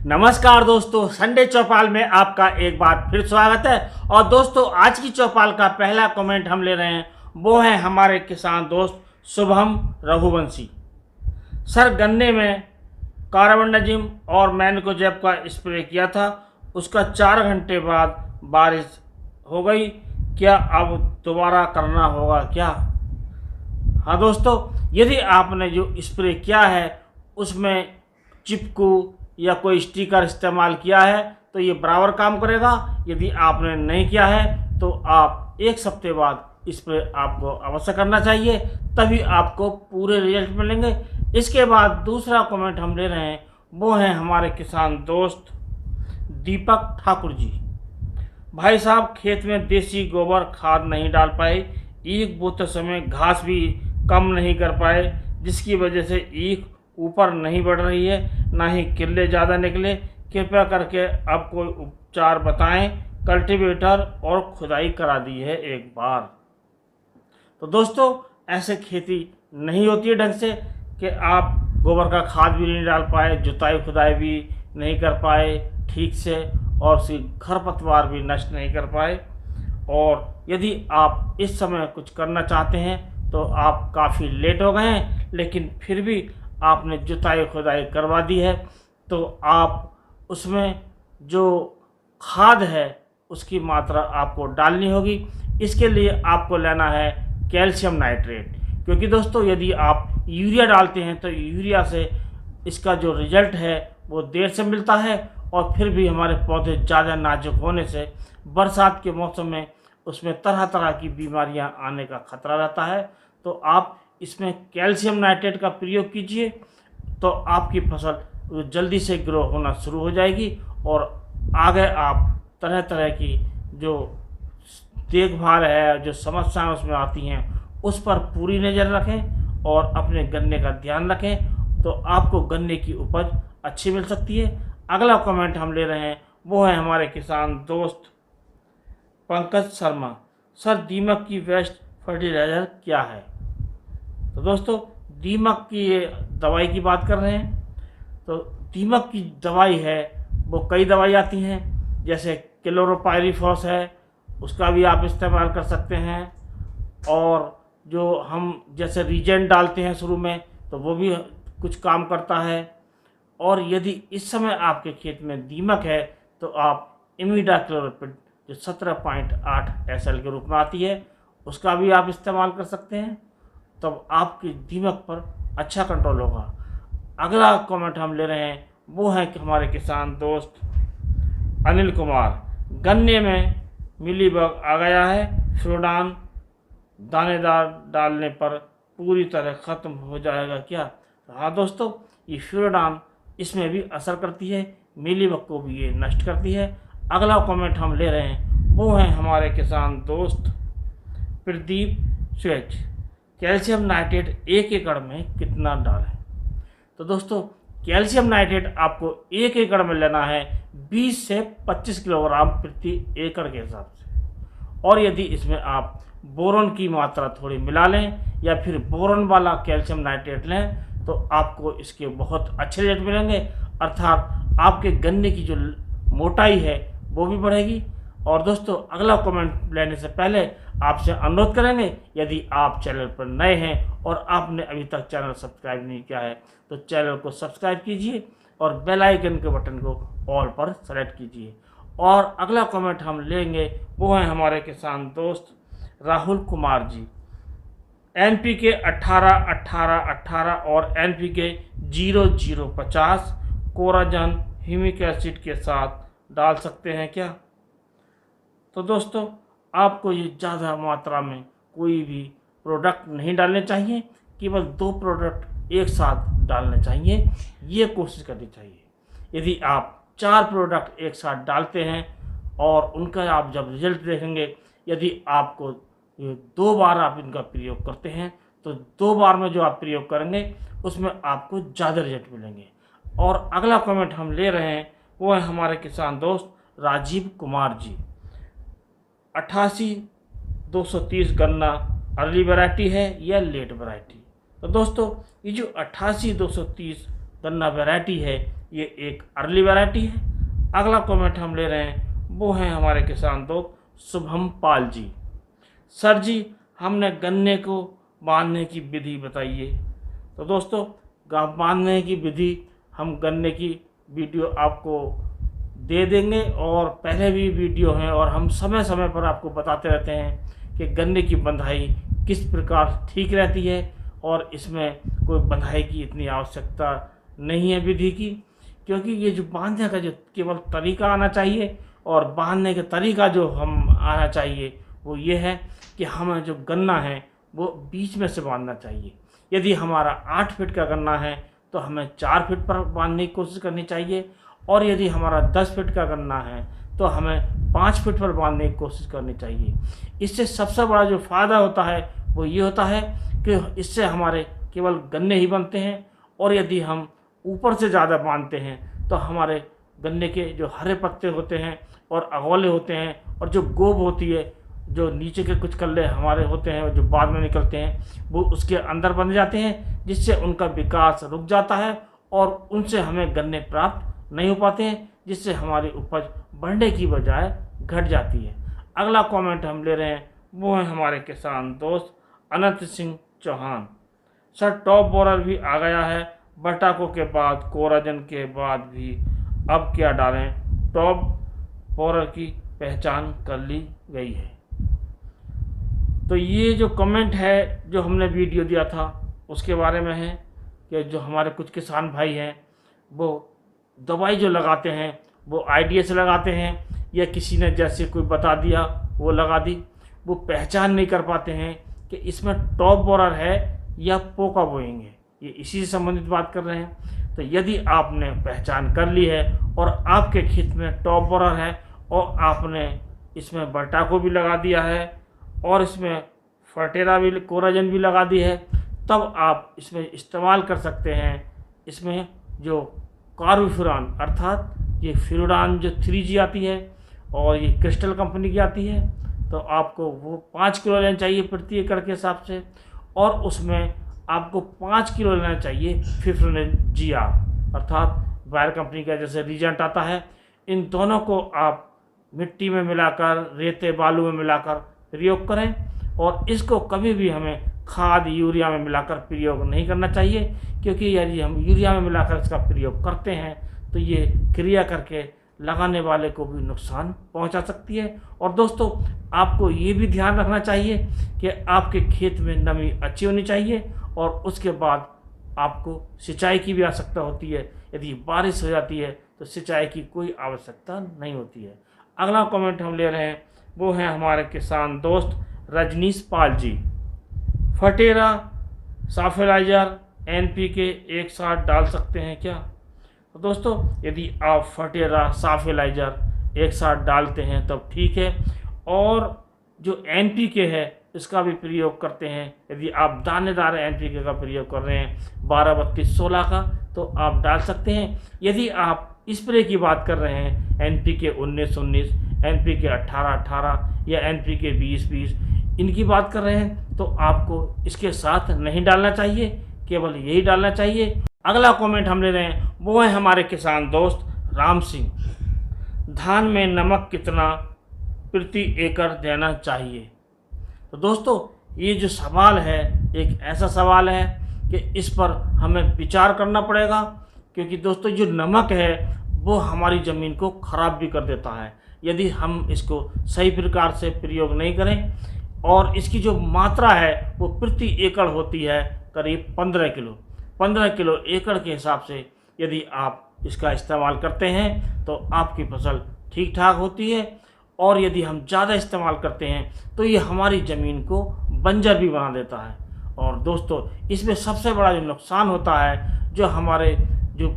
नमस्कार दोस्तों, संडे चौपाल में आपका एक बार फिर स्वागत है। और दोस्तों, आज की चौपाल का पहला कमेंट हम ले रहे हैं, वो है हमारे किसान दोस्त शुभम रघुवंशी। सर, गन्ने में कार्बेंडाजिम और मैनकोजेब का स्प्रे किया था, उसका 4 घंटे बाद बारिश हो गई, क्या अब दोबारा करना होगा क्या? हाँ दोस्तों, यदि आपने जो स्प्रे किया है उसमें चिपकू या कोई स्टिकर इस्तेमाल किया है तो ये बराबर काम करेगा। यदि आपने नहीं किया है तो आप 1 हफ्ते बाद स्प्रे आपको अवश्य करना चाहिए, तभी आपको पूरे रिजल्ट मिलेंगे। इसके बाद दूसरा कमेंट हम ले रहे हैं, वो हैं हमारे किसान दोस्त दीपक ठाकुर जी। भाई साहब, खेत में देसी गोबर खाद नहीं डाल पाए, ईख बोते समय घास भी कम नहीं कर पाए, जिसकी वजह से ईख ऊपर नहीं बढ़ रही है, ना ही किल्ले ज़्यादा निकले। कृपया करके अब कोई उपचार बताएं। कल्टीवेटर और खुदाई करा दी है एक बार। तो दोस्तों, ऐसे खेती नहीं होती है ढंग से कि आप गोबर का खाद भी नहीं डाल पाए, जुताई खुदाई भी नहीं कर पाए ठीक से, और खरपतवार भी नष्ट नहीं कर पाए। और यदि आप इस समय कुछ करना चाहते हैं तो आप काफ़ी लेट हो गए हैं, लेकिन फिर भी आपने जुताई खुदाई करवा दी है, तो आप उसमें जो खाद है उसकी मात्रा आपको डालनी होगी। इसके लिए आपको लेना है कैल्शियम नाइट्रेट, क्योंकि दोस्तों यदि आप यूरिया डालते हैं तो यूरिया से इसका जो रिजल्ट है वो देर से मिलता है, और फिर भी हमारे पौधे ज़्यादा नाजुक होने से बरसात के मौसम में उसमें तरह तरह की बीमारियां आने का खतरा रहता है। तो आप इसमें कैल्शियम नाइट्रेट का प्रयोग कीजिए, तो आपकी फसल जल्दी से ग्रो होना शुरू हो जाएगी, और आगे आप तरह तरह की जो देखभाल है, जो समस्याएं उसमें आती हैं, उस पर पूरी नज़र रखें और अपने गन्ने का ध्यान रखें, तो आपको गन्ने की उपज अच्छी मिल सकती है। अगला कमेंट हम ले रहे हैं, वो है हमारे किसान दोस्त पंकज शर्मा। सर, दीमक की बेस्ट फर्टिलाइज़र क्या है? तो दोस्तों, दीमक की ये दवाई की बात कर रहे हैं। तो दीमक की दवाई है वो कई दवाई आती हैं, जैसे क्लोरोपाइरीफॉस है, उसका भी आप इस्तेमाल कर सकते हैं। और जो हम जैसे रीजेंट डालते हैं शुरू में, तो वो भी कुछ काम करता है। और यदि इस समय आपके खेत में दीमक है तो आप इमिडाक्लोप्रिड जो 17.8 SL के रूप में आती है, उसका भी आप इस्तेमाल कर सकते हैं, तब आपकी दीमक पर अच्छा कंट्रोल होगा। अगला कमेंट हम ले रहे हैं, वो है कि हमारे किसान दोस्त अनिल कुमार। गन्ने में मिलीबग आ गया है, फ्यूराडान दानेदार डालने पर पूरी तरह ख़त्म हो जाएगा क्या? हाँ दोस्तों, ये फ्यूराडान इसमें भी असर करती है, मिलीबग को भी ये नष्ट करती है। अगला कमेंट हम ले रहे हैं, वो हैं हमारे किसान दोस्त प्रदीप स्वेच। कैल्शियम नाइट्रेट 1 एकड़ में कितना डालें? तो दोस्तों, कैल्शियम नाइट्रेट आपको 1 एकड़ में लेना है 20 से 25 किलोग्राम प्रति एकड़ के हिसाब से। और यदि इसमें आप बोरोन की मात्रा थोड़ी मिला लें या फिर बोरोन वाला कैल्शियम नाइट्रेट लें, तो आपको इसके बहुत अच्छे रिजल्ट मिलेंगे, अर्थात आपके गन्ने की जो मोटाई है वो भी बढ़ेगी। और दोस्तों, अगला कमेंट लेने से पहले आपसे अनुरोध करेंगे, यदि आप चैनल पर नए हैं और आपने अभी तक चैनल सब्सक्राइब नहीं किया है तो चैनल को सब्सक्राइब कीजिए और बेल आइकन के बटन को ऑल पर सेलेक्ट कीजिए। और अगला कमेंट हम लेंगे, वो है हमारे किसान दोस्त राहुल कुमार जी। NPK 18-18-18 और NPK 0050 कोराजन ह्यूमिक एसिड के साथ डाल सकते हैं क्या? तो दोस्तों, आपको ये ज़्यादा मात्रा में कोई भी प्रोडक्ट नहीं डालने चाहिए, केवल 2 प्रोडक्ट एक साथ डालने चाहिए, ये कोशिश करनी चाहिए। यदि आप 4 प्रोडक्ट एक साथ डालते हैं और उनका आप जब रिजल्ट देखेंगे, यदि आपको 2 बार आप इनका प्रयोग करते हैं तो 2 बार में जो आप प्रयोग करेंगे उसमें आपको ज़्यादा रिजल्ट मिलेंगे। और अगला कमेंट हम ले रहे हैं, वो है हमारे किसान दोस्त राजीव कुमार जी। 88-230 गन्ना अर्ली वैरायटी है या लेट वैरायटी? तो दोस्तों, ये जो 88-230 गन्ना वैरायटी है, ये एक अर्ली वैरायटी है। अगला कमेंट हम ले रहे हैं, वो हैं हमारे किसान दोस्त शुभम पाल जी। सर जी, हमने गन्ने को बांधने की विधि बताइए। तो दोस्तों, बांधने की विधि हम गन्ने की वीडियो आपको दे देंगे, और पहले भी वीडियो हैं, और हम समय समय पर आपको बताते रहते हैं कि गन्ने की बंधाई किस प्रकार ठीक रहती है, और इसमें कोई बंधाई की इतनी आवश्यकता नहीं है विधि की, क्योंकि ये जो बांधने का जो केवल तरीका आना चाहिए, और बांधने का तरीका जो हम आना चाहिए वो ये है कि हमें जो गन्ना है वो बीच में से बांधना चाहिए। यदि हमारा 8 फीट का गन्ना है तो हमें 4 फीट पर बांधने की कोशिश करनी चाहिए, और यदि हमारा 10 फीट का गन्ना है तो हमें 5 फीट पर बांधने की कोशिश करनी चाहिए। इससे सबसे बड़ा जो फ़ायदा होता है वो ये होता है कि इससे हमारे केवल गन्ने ही बनते हैं, और यदि हम ऊपर से ज़्यादा बांधते हैं तो हमारे गन्ने के जो हरे पत्ते होते हैं और अगोले होते हैं, और जो गोब होती है, जो नीचे के कुछ कल्ले हमारे होते हैं जो बाद में निकलते हैं, वो उसके अंदर बन जाते हैं, जिससे उनका विकास रुक जाता है और उनसे हमें गन्ने प्राप्त नहीं हो पाते हैं, जिससे हमारी उपज बढ़ने की बजाय घट जाती है। अगला कमेंट हम ले रहे हैं, वो है हमारे किसान दोस्त Anant Singh Chauhan. Sir, top borer भी आ गया है, बटाको के बाद, कोराजन के बाद भी, अब क्या डालें? टॉप बोरर की पहचान कर ली गई है। तो ये जो कमेंट है जो हमने वीडियो दिया था उसके बारे में है कि जो हमारे कुछ किसान भाई हैं वो दवाई जो लगाते हैं वो आइडिया से लगाते हैं, या किसी ने जैसे कोई बता दिया वो लगा दी, वो पहचान नहीं कर पाते हैं कि इसमें टॉप बोरर है या पोका बोइंग है। ये इसी से संबंधित बात कर रहे हैं। तो यदि आपने पहचान कर ली है और आपके खेत में टॉप बोरर है और आपने इसमें बटाको भी लगा दिया है और इसमें फर्टेरा भी, कोराजन भी लगा दी है, तब आप इसमें इस्तेमाल कर सकते हैं। इसमें जो कार्बोफ्यूरान अर्थात ये फ्यूरान जो 3G आती है और ये क्रिस्टल कंपनी की आती है, तो आपको वो 5 किलो लेना चाहिए प्रति एकड़ के हिसाब से, और उसमें आपको 5 किलो लेना चाहिए फिफ्रोनिल GR अर्थात बायर कंपनी का जैसे रीजेंट आता है। इन दोनों को आप मिट्टी में मिलाकर, रेते बालू में मिलाकर प्रयोग करें, और इसको कभी भी हमें खाद यूरिया में मिलाकर प्रयोग नहीं करना चाहिए, क्योंकि यदि हम यूरिया में मिलाकर इसका प्रयोग करते हैं तो ये क्रिया करके लगाने वाले को भी नुकसान पहुंचा सकती है। और दोस्तों, आपको ये भी ध्यान रखना चाहिए कि आपके खेत में नमी अच्छी होनी चाहिए, और उसके बाद आपको सिंचाई की भी आवश्यकता होती है। यदि बारिश हो जाती है तो सिंचाई की कोई आवश्यकता नहीं होती है। अगला कमेंट हम ले रहे हैं, वो हैं हमारे किसान दोस्त रजनीश पाल जी। फटेरा, साफेलाइजर, NPK एक साथ डाल सकते हैं क्या? तो दोस्तों, यदि आप फटेरा, साफेलाइजर एक साथ डालते हैं तब ठीक है, और जो NPK है इसका भी प्रयोग करते हैं। यदि आप दानेदार NPK का प्रयोग कर रहे हैं 12-32-16 का, तो आप डाल सकते हैं। यदि आप स्प्रे की बात कर रहे हैं NPK 19-19, NPK 18-18 या NPK 20-20 इनकी बात कर रहे हैं, तो आपको इसके साथ नहीं डालना चाहिए, केवल यही डालना चाहिए। अगला कमेंट हम ले रहे हैं, वो है हमारे किसान दोस्त राम सिंह। धान में नमक कितना प्रति एकड़ देना चाहिए? तो दोस्तों, ये जो सवाल है एक ऐसा सवाल है कि इस पर हमें विचार करना पड़ेगा, क्योंकि दोस्तों जो नमक है वो हमारी ज़मीन को ख़राब भी कर देता है यदि हम इसको सही प्रकार से प्रयोग नहीं करें। और इसकी जो मात्रा है वो प्रति एकड़ होती है करीब 15 किलो। 15 किलो एकड़ के हिसाब से यदि आप इसका इस्तेमाल करते हैं तो आपकी फसल ठीक ठाक होती है, और यदि हम ज़्यादा इस्तेमाल करते हैं तो ये हमारी ज़मीन को बंजर भी बना देता है। और दोस्तों, इसमें सबसे बड़ा जो नुकसान होता है, जो हमारे जो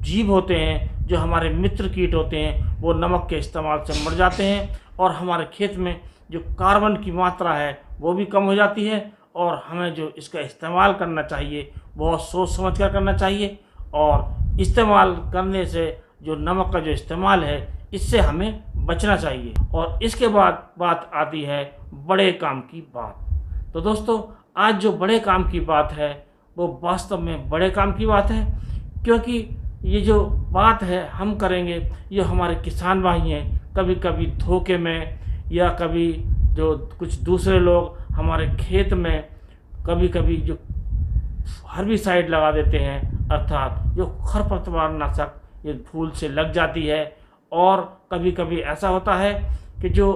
जीव होते हैं, जो हमारे मित्र कीट होते हैं, वो नमक के इस्तेमाल से मर जाते हैं, और हमारे खेत में जो कार्बन की मात्रा है वो भी कम हो जाती है। और हमें जो इसका इस्तेमाल करना चाहिए बहुत सोच समझ कर करना चाहिए, और इस्तेमाल करने से जो नमक का जो इस्तेमाल है इससे हमें बचना चाहिए। और इसके बाद बात आती है बड़े काम की बात। तो दोस्तों, आज जो बड़े काम की बात है वो वास्तव में बड़े काम की बात है, क्योंकि ये जो बात है हम करेंगे, ये हमारे किसान भाई हैं कभी कभी धोखे में, या कभी जो कुछ दूसरे लोग हमारे खेत में कभी कभी जो हर्बिसाइड लगा देते हैं, अर्थात जो खरपतवार नाशक ये फूल से लग जाती है। और कभी कभी ऐसा होता है कि जो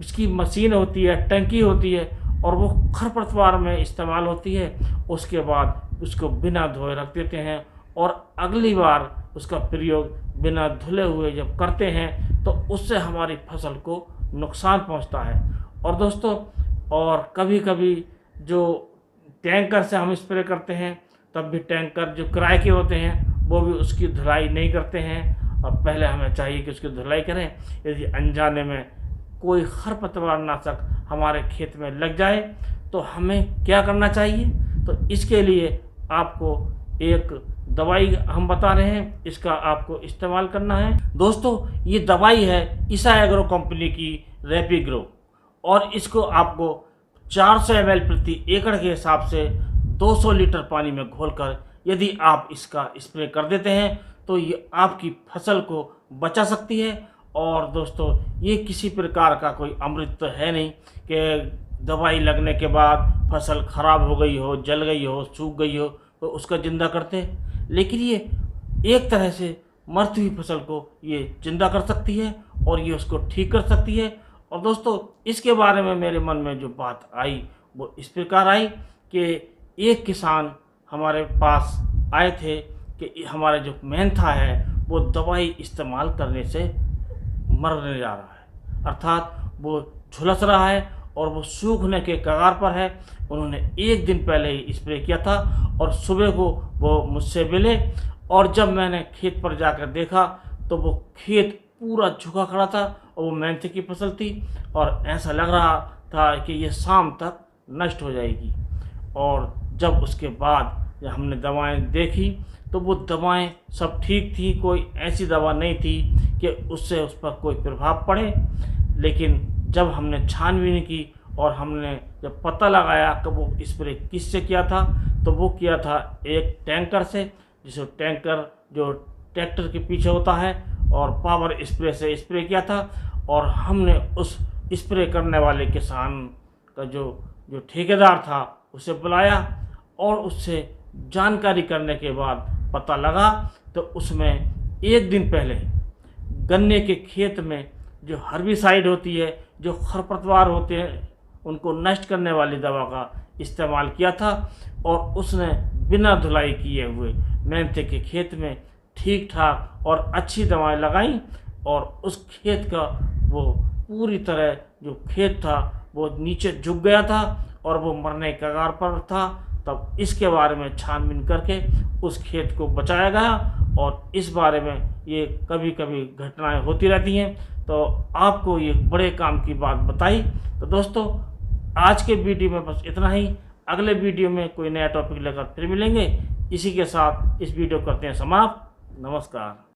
इसकी मशीन होती है, टंकी होती है, और वो खरपतवार में इस्तेमाल होती है, उसके बाद उसको बिना धोए रख देते हैं और अगली बार उसका प्रयोग बिना धुले हुए जब करते हैं तो उससे हमारी फसल को नुकसान पहुंचता है। और दोस्तों, और कभी कभी जो टैंकर से हम स्प्रे करते हैं, तब भी टैंकर जो किराए के होते हैं वो भी उसकी धुलाई नहीं करते हैं। और पहले हमें चाहिए कि उसकी धुलाई करें। यदि अनजाने में कोई खरपतवार नाशक हमारे खेत में लग जाए तो हमें क्या करना चाहिए? तो इसके लिए आपको एक दवाई हम बता रहे हैं, इसका आपको इस्तेमाल करना है। दोस्तों, ये दवाई है ईसा एग्रो कंपनी की रैपिग्रो, और इसको आपको 400 ml प्रति एकड़ के हिसाब से 200 लीटर पानी में घोलकर यदि आप इसका स्प्रे कर देते हैं तो ये आपकी फसल को बचा सकती है। और दोस्तों, ये किसी प्रकार का कोई अमृत तो है नहीं कि दवाई लगने के बाद फसल खराब हो गई हो, जल गई हो, सूख गई हो तो उसका जिंदा करते, लेकिन ये एक तरह से मरती हुई फसल को ये जिंदा कर सकती है और ये उसको ठीक कर सकती है। और दोस्तों, इसके बारे में मेरे मन में जो बात आई वो इस प्रकार आई कि एक किसान हमारे पास आए थे कि हमारे जो मेंथा है वो दवाई इस्तेमाल करने से मरने जा रहा है, अर्थात वो झुलस रहा है और वो सूखने के कगार पर है। उन्होंने एक दिन पहले ही स्प्रे किया था और सुबह को वो मुझसे मिले, और जब मैंने खेत पर जाकर देखा तो वो खेत पूरा झुका खड़ा था और वो मेंथे की फसल थी, और ऐसा लग रहा था कि ये शाम तक नष्ट हो जाएगी। और जब उसके बाद जब हमने दवाएं देखी तो वो दवाएं सब ठीक थी, कोई ऐसी दवा नहीं थी कि उससे उस पर कोई प्रभाव पड़े। लेकिन जब हमने छानबीन की और हमने जब पता लगाया कि वो स्प्रे किससे किया था, तो वो किया था एक टैंकर से, जिसे टैंकर जो ट्रैक्टर के पीछे होता है, और पावर स्प्रे से स्प्रे किया था। और हमने उस स्प्रे करने वाले किसान का जो ठेकेदार था उसे बुलाया, और उससे जानकारी करने के बाद पता लगा तो उसमें एक दिन पहले गन्ने के खेत में जो हर्बिसाइड होती है, जो खरपतवार होते हैं उनको नष्ट करने वाली दवा का इस्तेमाल किया था, और उसने बिना धुलाई किए हुए मेंथे के खेत में ठीक ठाक और अच्छी दवाएं लगाई, और उस खेत का वो पूरी तरह जो खेत था वो नीचे झुक गया था और वो मरने के कगार पर था। तब इसके बारे में छानबीन करके उस खेत को बचाया गया, और इस बारे में ये कभी कभी घटनाएं होती रहती हैं, तो आपको ये बड़े काम की बात बताई। तो दोस्तों, आज के वीडियो में बस इतना ही। अगले वीडियो में कोई नया टॉपिक लेकर फिर मिलेंगे। इसी के साथ इस वीडियो करते हैं समाप्त। नमस्कार।